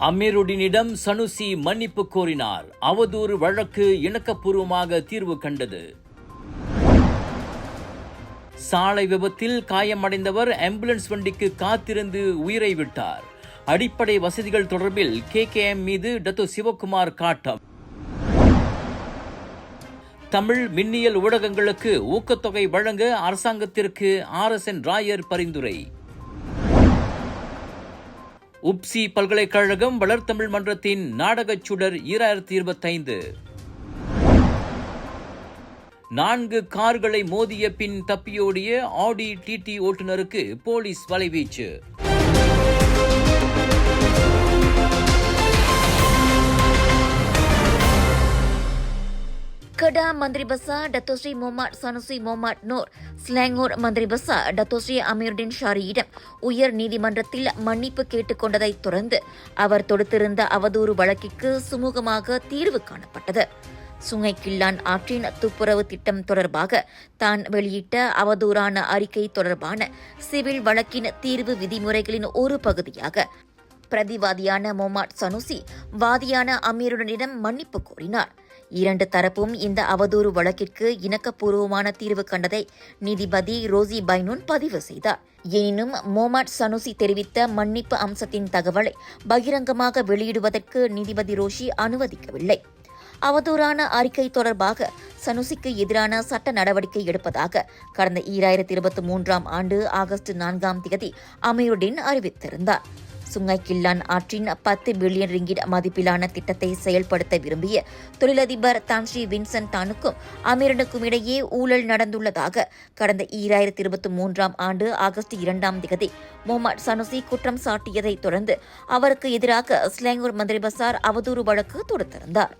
அமீருடீனிடம் Sanusi மன்னிப்பு கோரினார். அவதூறு வழக்கு இணக்கபூர்வமாக தீர்வு கண்டது. சாலை விபத்தில் காயமடைந்தவர் ஆம்புலன்ஸ் வண்டிக்கு காத்திருந்து உயிரை விட்டார். அடிப்படை வசதிகள் தொடர்பில் KKM மீது டத்தோ சிவகுமார் காட்டம். தமிழ் மின்னியல் ஊடகங்களுக்கு ஊக்கத்தொகை வழங்க அரசாங்கத்திற்கு RSN ராயர் பரிந்துரை. உப்சி பல்கலைக்கழகம் வளர்த்தமிழ் மன்றத்தின் நாடகச் சுடர் 2025. 4 கார்களை மோதிய பின் தப்பியோடிய ஆடி TT ஓட்டுநருக்கு போலீஸ் வலைவீச்சு. Kedah Menteri Besar Dato' Sri Mohamad Sanusi Mohamad Noor, Selangor Menteri Besar Dato' Sri Amiruddin Syariயிடம் உயர் நீதிமன்றத்தில் மன்னிப்பு கேட்டுக்கொண்டதைத் தொடர்ந்து அவர் தொடுத்திருந்த அவதூறு வழக்கிற்கு சுமூகமாக தீர்வு காணப்பட்டது. சுங்கை கிள்ளான் ஆற்றின் துப்புரவு திட்டம் தொடர்பாக தான் வெளியிட்ட அவதூறான அறிக்கை தொடர்பான சிவில் வழக்கின் தீர்வு விதிமுறைகளின் ஒரு பகுதியாக பிரதிவாதியான மொஹமட் சனுசி வாதியான அமீருடனிடம் மன்னிப்பு கோரினார். 2 தரப்பும் இந்த அவதூறு வழக்கிற்கு இணக்கபூர்வமான தீர்வு கண்டதை நீதிபதி ரோசி பைனூன் பதிவு செய்தார். எனினும் மொஹமட் சனுசி தெரிவித்த மன்னிப்பு அம்சத்தின் தகவலை பகிரங்கமாக வெளியிடுவதற்கு நீதிபதி ரோஷி அனுமதிக்கவில்லை. அவதூறான அறிக்கை தொடர்பாக சனுசிக்கு எதிரான சட்ட நடவடிக்கை எடுப்பதாக கடந்த 2023 ஆண்டு ஆகஸ்ட் 4 அமீருddin அறிவித்திருந்தார். சுங்கை கிள்ளான் ஆற்றின் 10 பில்லியன் ரிங்கிட் மதிப்பிலான திட்டத்தை செயல்படுத்த விரும்பிய தொழிலதிபர் தான்ஸ்ரீ வின்சென்ட் தானுக்கும் அமீரனுக்கும் இடையே ஊழல் நடந்துள்ளதாக கடந்த 2023 ஆண்டு ஆகஸ்ட் 2 மொஹமட் சனுசி குற்றம் சாட்டியதைத் தொடர்ந்து அவருக்கு எதிராக ஸ்லாங்கூர் மந்திரி பசார் அவதூறு வழக்கு தொடுத்திருந்தார்.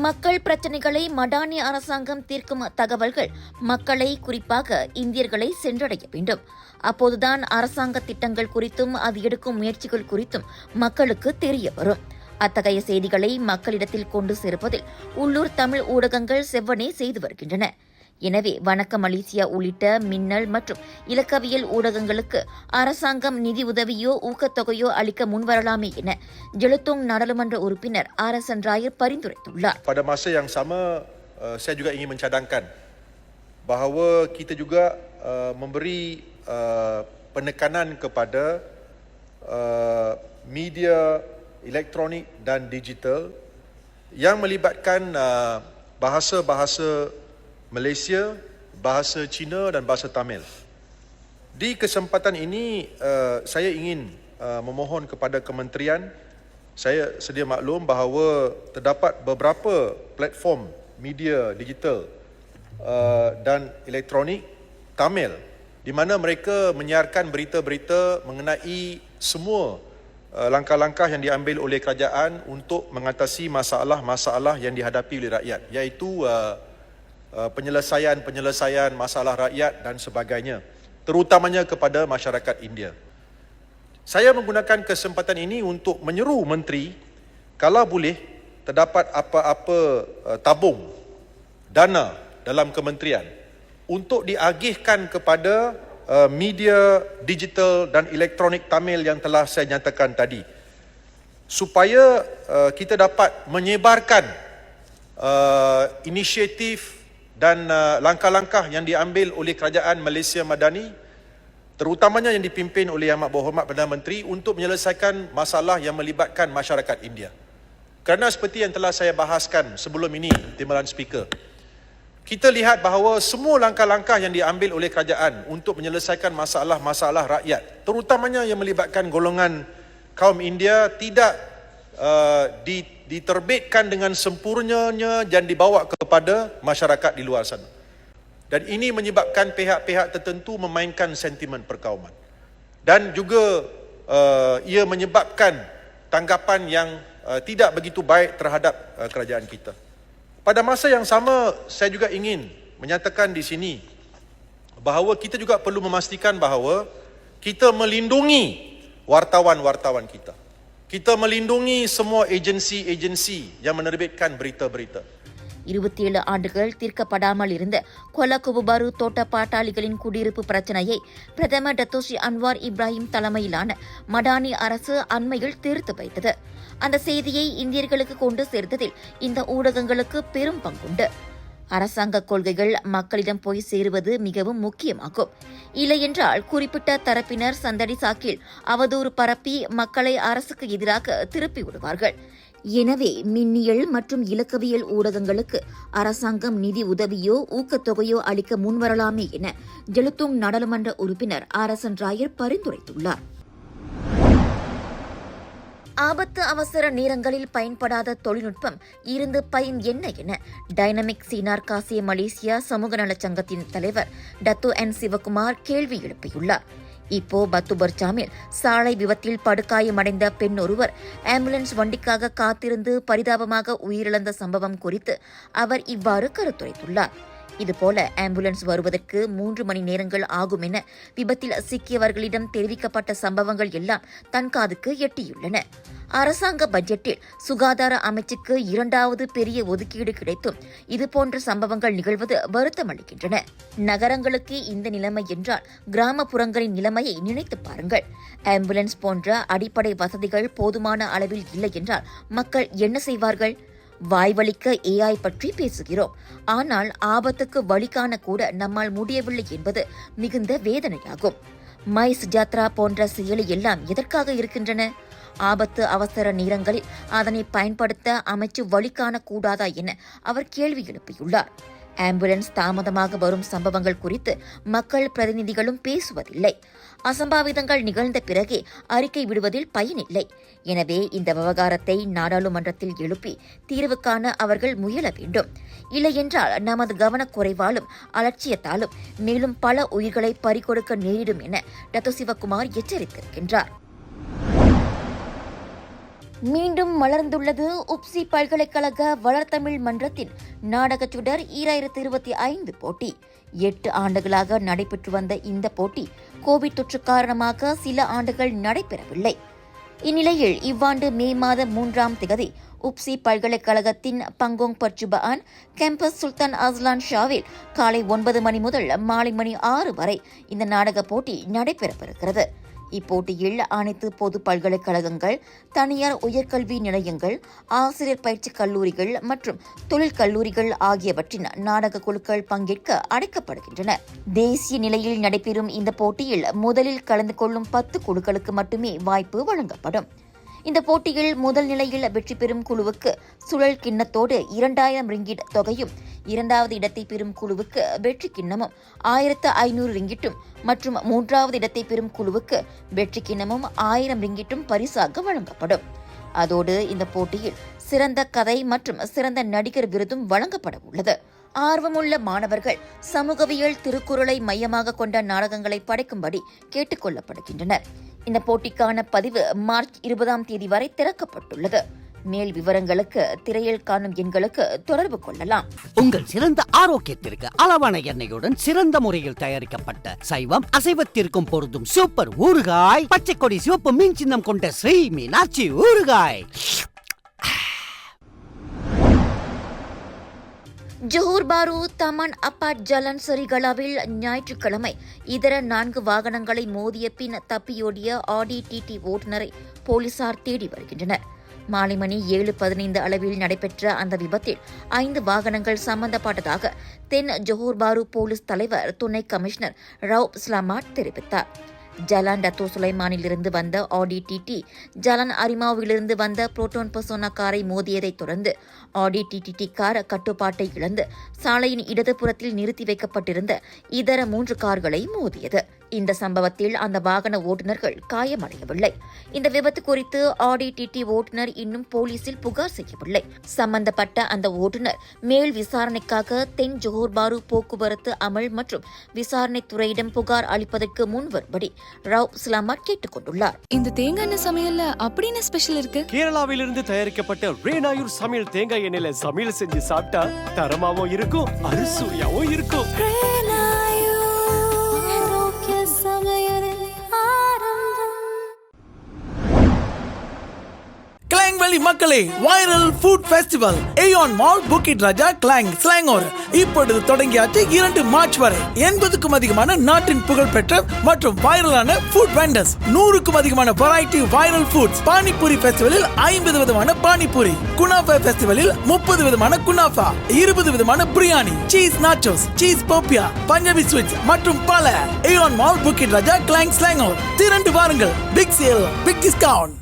மக்கள் பிரச்சினைகளை மடானி அரசாங்கம் தீர்க்கும் தகவல்கள் மக்களை, குறிப்பாக இந்தியர்களை சென்றடைய வேண்டும். அப்போதுதான் அரசாங்க திட்டங்கள் குறித்தும் அது எடுக்கும் முயற்சிகள் குறித்தும் மக்களுக்கு தெரிய வரும். அத்தகைய செய்திகளை மக்களிடத்தில் கொண்டு சேர்ப்பதில் உள்ளூர் தமிழ் ஊடகங்கள் செவ்வனே செய்து வருகின்றன. எனவே வணக்க மலேசியா உள்ளிட்ட மின்னல் மற்றும் இலக்கவியல் ஊடகங்களுக்கு அரசாங்கம் நிதி உதவியோ ஊக்கத்தொகையோ அளிக்க முன்வரலாமே என ஜெலுத்தோங் நாடாளுமன்ற உறுப்பினர் RSN Rayar பரிந்துரைத்துள்ளார். Pada masa yang sama, saya juga ingin mencadangkan bahawa kita juga memberi penekanan kepada media elektronik dan digital yang melibatkan bahasa-bahasa Malaysia, bahasa Cina dan bahasa Tamil. Di kesempatan ini saya ingin memohon kepada kementerian, saya sedia maklum bahawa terdapat beberapa platform media digital dan elektronik Tamil di mana mereka menyiarkan berita-berita mengenai semua langkah-langkah yang diambil oleh kerajaan untuk mengatasi masalah-masalah yang dihadapi oleh rakyat, iaitu penyelesaian masalah rakyat dan sebagainya, terutamanya kepada masyarakat India. Saya menggunakan kesempatan ini untuk menyeru menteri, kalau boleh terdapat apa-apa tabung dana dalam kementerian untuk diagihkan kepada media digital dan elektronik Tamil yang telah saya nyatakan tadi, supaya kita dapat menyebarkan inisiatif dan langkah-langkah yang diambil oleh kerajaan Malaysia Madani, terutamanya yang dipimpin oleh Amat Berhormat Perdana Menteri, untuk menyelesaikan masalah yang melibatkan masyarakat India. Kerana seperti yang telah saya bahaskan sebelum ini, Timbalan Speaker, kita lihat bahawa semua langkah-langkah yang diambil oleh kerajaan untuk menyelesaikan masalah-masalah rakyat, terutamanya yang melibatkan golongan kaum India, tidak diterbitkan dengan sempurnanya dan dibawa kepada masyarakat di luar sana. Dan ini menyebabkan pihak-pihak tertentu memainkan sentimen perkauman. Dan juga ia menyebabkan tanggapan yang tidak begitu baik terhadap kerajaan kita. Pada masa yang sama, saya juga ingin menyatakan di sini bahawa kita juga perlu memastikan bahawa kita melindungi wartawan-wartawan kita. Kita melindungi semua agensi-agensi yang menerbitkan berita-berita. 27 ஆண்டுகள் தீர்க்கப்படாமல் இருந்த கொலகுபுபாரு தோட்ட பாட்டாளிகளின் குடியிருப்பு பிரச்சினையை பிரதமர் Datuk Seri Anwar Ibrahim தலைமையிலான மடானி அரசு அண்மையில் தீர்த்து வைத்தது. அந்த செய்தியை இந்தியர்களுக்கு கொண்டு சேர்த்ததில் இந்த ஊடகங்களுக்கு பெரும் பங்குண்டு. அரசாங்க கொள்கைகள் மக்களிடம் போய் சேருவது மிகவும் முக்கியமாகும். இல்லையென்றால் குறிப்பிட்ட தரப்பினர் சந்தடி சாக்கில் அவதூறு பரப்பி மக்களை அரசுக்கு எதிராக திருப்பி விடுவார்கள். எனவே மின்னியல் மற்றும் இலக்கவியல் ஊடகங்களுக்கு அரசாங்கம் நிதி உதவியோ ஊக்கத்தொகையோ அளிக்க முன்வரலாமே என ஜெலுத்துங் நாடாளுமன்ற உறுப்பினர் ஆர்எஸ்என் ராயர் பரிந்துரைத்துள்ளார். ஆபத்து அவசர நேரங்களில் பயன்படாத தொழில்நுட்பம் இருந்து பயன் என்ன என டைனமிக் சீனார் காசிய மலேசியா சமூக நலச் சங்கத்தின் தலைவர் டத்தோ என் சிவகுமார் கேள்வி எழுப்பியுள்ளார். இப்போ பத்துபர்சாமில் சாலை விபத்தில் படுகாயமடைந்த பெண் ஒருவர் ஆம்புலன்ஸ் வண்டிக்காக காத்திருந்து பரிதாபமாக உயிரிழந்த சம்பவம் குறித்து அவர் இவ்வாறு கருத்துரைத்துள்ளார். இதுபோல ஆம்புலன்ஸ் வருவதற்கு 3 மணி நேரங்கள் ஆகும் என விபத்தில் சிக்கியவர்களிடம் தெரிவிக்கப்பட்ட சம்பவங்கள் எல்லாம் தன் காதுக்கு எட்டியுள்ளன. அரசாங்க பட்ஜெட்டில் சுகாதார அமைச்சுக்கு 2வது பெரிய ஒதுக்கீடு கிடைத்தும் இதுபோன்ற சம்பவங்கள் நிகழ்வது வருத்தமளிக்கின்றன. நகரங்களுக்கு இந்த நிலைமை என்றால் கிராமப்புறங்களின் நிலைமையை நினைத்து பாருங்கள். ஆம்புலன்ஸ் போன்ற அடிப்படை வசதிகள் போதுமான அளவில் இல்லை என்றால் மக்கள் என்ன செய்வார்கள்? வாய்வழிக்க ஏஐ பற்றி பேசுகிறோம். ஆனால் ஆபத்துக்கு வழி காண கூட நம்மால் முடியவில்லை என்பது மிகுந்த வேதனையாகும். மைஸ் ஜாத்ரா போன்ற செயலி எல்லாம் எதற்காக இருக்கின்றன? ஆபத்து அவசர நேரங்களில் அதனை பயன்படுத்த அமைச்சு வழி காணக்கூடாதா என அவர் கேள்வி எழுப்பியுள்ளார். ஆம்புலன்ஸ் தாமதமாக வரும் சம்பவங்கள் குறித்து மக்கள் பிரதிநிதிகளும் பேசுவதில்லை. அசம்பாவிதங்கள் நிகழ்ந்த பிறகே அறிக்கை விடுவதில் பயனில்லை. எனவே இந்த விவகாரத்தை நாடாளுமன்றத்தில் எழுப்பி தீர்வு காண அவர்கள் முயல வேண்டும். இல்லையென்றால் நமது கவனக்குறைவாலும் அலட்சியத்தாலும் மேலும் பல உயிர்களை பறிகொடுக்க நேரிடும் என டத்தோ சிவகுமார் எச்சரித்திருக்கின்றார். மீண்டும் மலர்ந்துள்ளது உப்சி பல்கலைக்கழக வளர்தமிழ் மன்றத்தின் நாடகச் சுடர் 2025 போட்டி. 8 ஆண்டுகளாக நடைபெற்று வந்த இந்த போட்டி கோவிட் தொற்று காரணமாக சில ஆண்டுகள் நடைபெறவில்லை. இந்நிலையில் இவ்வாண்டு மே மாதம் 3ஆம் தேதி உப்சி பல்கலைக்கழகத்தின் பங்கோங் பர்ச்சுபான் கேம்பஸ் சுல்தான் அஸ்லான் ஷாவில் காலை 9 மணி முதல் மாலை மணி 6 வரை இந்த நாடகப் போட்டி நடைபெறவிருக்கிறது. இப்போட்டியில் அனைத்து பொது பல்கலைக்கழகங்கள், தனியார் உயர்கல்வி நிலையங்கள், ஆசிரியர் பயிற்சி கல்லூரிகள் மற்றும் தொழில் கல்லூரிகள் ஆகியவற்றின் நாடக குழுக்கள் பங்கேற்க அழைக்கப்படுகின்றன. தேசிய நிலையில் நடைபெறும் இந்த போட்டியில் முதலில் கலந்து கொள்ளும் 10 குழுக்களுக்கு மட்டுமே வாய்ப்பு வழங்கப்படும். இந்த போட்டியில் முதல் நிலையில் வெற்றி பெறும் குழுவுக்கு சுழல் கிண்ணத்தோடு 2000 ரிங்கிட் தொகையும், 2வது இடத்தை பெறும் குழுவுக்கு வெற்றி கிண்ணமும் 1500 ரிங்கிட்டும் மற்றும் 3வது இடத்தை பெறும் குழுவுக்கு வெற்றி கிண்ணமும் 1000 ரிங்கிட்டும் பரிசாக வழங்கப்படும். அதோடு இந்த போட்டியில் சிறந்த கதை மற்றும் சிறந்த நடிகர் விருதும் வழங்கப்பட உள்ளது. ஆர்வமுள்ள மாணவர்கள் சமூகவியல் திருக்குறளை மையமாக கொண்ட நாடகங்களை படைக்கும்படி கேட்டுக் கொள்ளப்படுகின்றனர். இந்த போட்டிக்கான பதிவு மார்ச் 20ஆம் தேதி வரை திறக்கப்பட்டுள்ளது. மேல் விவரங்களுக்கு திரையில் காணும் எண்களுக்கு தொடர்பு கொள்ளலாம். உங்கள் சிறந்த ஆரோக்கியத்திற்கு அளவான எண்ணெயுடன் சிறந்த முறையில் தயாரிக்கப்பட்ட சைவம் அசைவத்திற்கும் பொருந்தும் சூப்பர் ஊறுகாய், பச்சை கொடி சிவப்பு மீன் சின்னம் கொண்ட ஸ்ரீ மீனாட்சி ஊறுகாய். ஜோஹர் பாரு தமன் அப்பாட் ஜலன் சரிகலாவில் ஞாயிற்றுக்கிழமை இதர 4 வாகனங்களை மோதிய பின் தப்பியோடிய ஆடி டிடி ஓட்டுநரை போலீசார் தேடி வருகின்றனர். மாலை மணி 7:15 அளவில் நடைபெற்ற அந்த விபத்தில் 5 வாகனங்கள் சம்பந்தப்பட்டதாக தென் ஜோஹர் பாரு போலீஸ் தலைவர் துணை கமிஷனர் ரவுப் ஸ்லாமாட் தெரிவித்தார். ஜலான் டத்தோ சுலைமானிலிருந்து வந்த ஆடி டிடி ஜலான் அரிமாவிலிருந்து வந்த புரோட்டோன் பர்சோனா காரை மோதியதைத் தொடர்ந்து ஆடி டிடி கார் கட்டுப்பாட்டை இழந்து சாலையின் இடதுபுறத்தில் நிறுத்தி வைக்கப்பட்டிருந்த இதர 3 கார்களை மோதியது. இந்த சம்பவத்தில் அந்த வாகன ஓட்டுநர்கள் காயமடையவில்லை. இந்த விபத்து குறித்து ஆடி டிடி ஓட்டுநர் இன்னும் போலீசில் புகார் செய்யவில்லை. சம்பந்தப்பட்ட அந்த ஓட்டுநர் மேல் விசாரணைக்காக தென் ஜோஹர் பாரு போக்குவரத்து அமல் மற்றும் விசாரணை துறையிடம் புகார் அளிப்பதற்கு முன் வரும்படி ராவ் சலாமத் கேட்டுக் கொண்டுள்ளார். இந்த தேங்காய் எண்ணெய் சமையல்ல அப்படி என்ன ஸ்பெஷல் இருக்கு? கேரளாவிலிருந்து தயாரிக்கப்பட்ட ரேனாயூர் சமையல் தேங்காய் எண்ணெயில சமையல் செஞ்சு சாப்பிட்டா தரமாவும் இருக்கும், அறுசுவையாவும் இருக்கும். கிளாங் வேலி மக்களே, வைரல் ஃபுட் ஃபெஸ்டிவல் ஏயான் மால் புக்கிட் ராஜா கிளாங் ஸ்லாங்கோர் இப்பொழுது தொடங்கியாச்சு 2 மார்ச் வரை. 80க்கும் அதிகமான நாட்டின் புகழ்பெற்ற மற்றும் வைரலான ஃபுட் வெண்டர்ஸ், 100க்கும் அதிகமான வெரைட்டி வைரல் ஃபுட்ஸ். பானிபூரி ஃபெஸ்டிவலில் 50 விதமான பானிபூரி, குனாஃபா ஃபெஸ்டிவலில் 30 விதமான குனாஃபா, 20 விதமான biryani, cheese nachos, cheese போப்பியா, Punjabi sweets மற்றும் பல. ஏயான் மால் புக்கிட் ராஜா கிளாங் ஸ்லாங்கோர். திரண்டு வாருங்கள், பிக் சேல், பிக் டிஸ்கவுண்ட்.